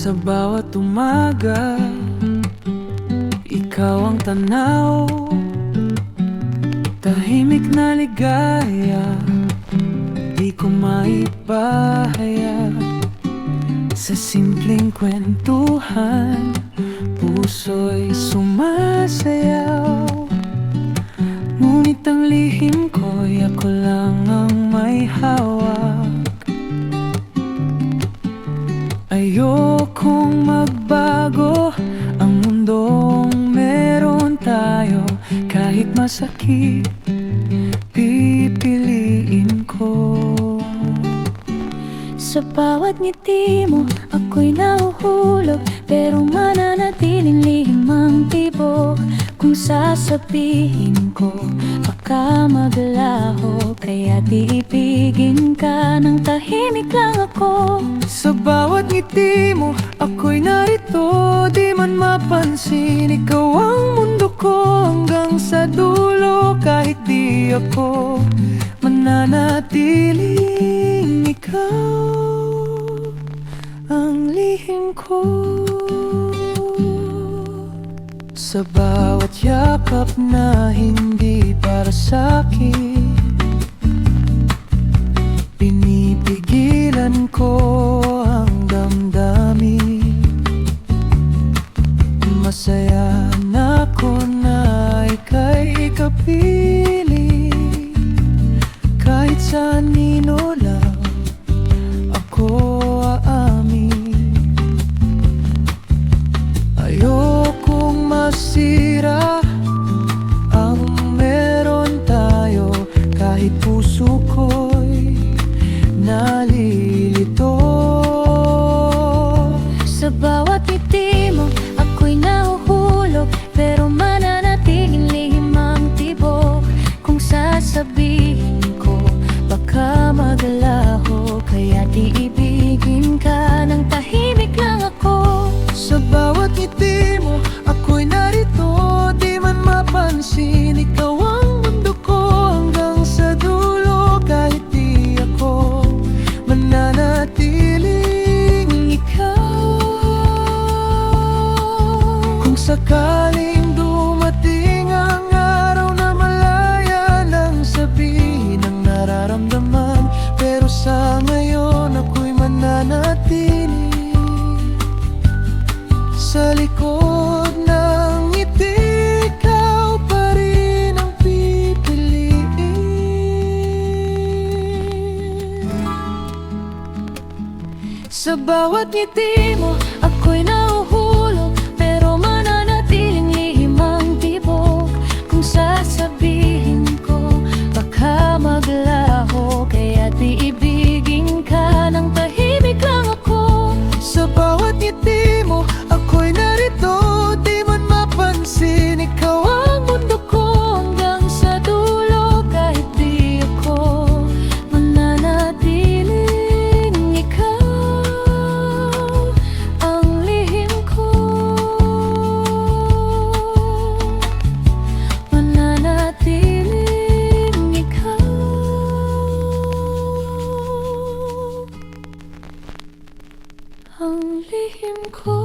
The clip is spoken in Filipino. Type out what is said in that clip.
Sa bawat umaga, ikaw ang tanaw, tahimik na ligaya, di ko maipahayag. Sa simpleng kwentuhan, puso'y sumasayaw. Ngunit ang lihim ko'y ako lang ang may hawak. Ayokong magbago ang mundong meron tayo. Kahit masakit, pipiliin ko. Sa bawat ngiti mo, ako'y nahuhulog, pero mananatiling lihim ang tibok. Kung sasabihin ko, baka maglaho, kaya di ibigin ka ng tahimik lang ako. Sa bawat ngiti mo, ako'y narito, di man mapansin. Ikaw ang mundo ko hanggang sa dulo. Kahit di ako mananatiling, ikaw ang lihim ko. Sa bawat yakap na hindi para sa'kin, pinipigilan ko ang damdamin. Masaya na ako na ika'y ikapili. Kahit sa anino lang ako aamin. Ayokong masira ang meron tayo. Kahit puso ko'y nalilito. Sa bawat ngiti mo, ako'y nahuhulog, pero mananatiling lihim ang tibok. Kung sasabihin ko, baka maglaho, kaya di ibigin ka ng tahimik lang ako. Sa bawat ngiti mo, ako'y narito, di man mapansin. Ikaw ang mundo ko hanggang sa dulo. Kahit di ako mananatiling, ikaw. Kung sakaling dumating ang araw na malaya nang sabihin ang nararamdaman, pero sa ngayon ako'y mananatili sa likod ng ngiti. Ikaw pa rin ang pipiliin. Sa bawat ngiti mo, ako'y nahuhulog, pero mananatiling lihim ang tibok. Kung sasabihin ko, baka maglaho, kaya di ibigin ka ng tahimik lang ako. Sa bawat ngiti mo, ako'y narito, di man mapansin. Ikaw ang mundo ko hanggang sa dulo. Kahit di ako Mananatiling ikaw ang lihim ko. Mananatiling ikaw ang lihim ko.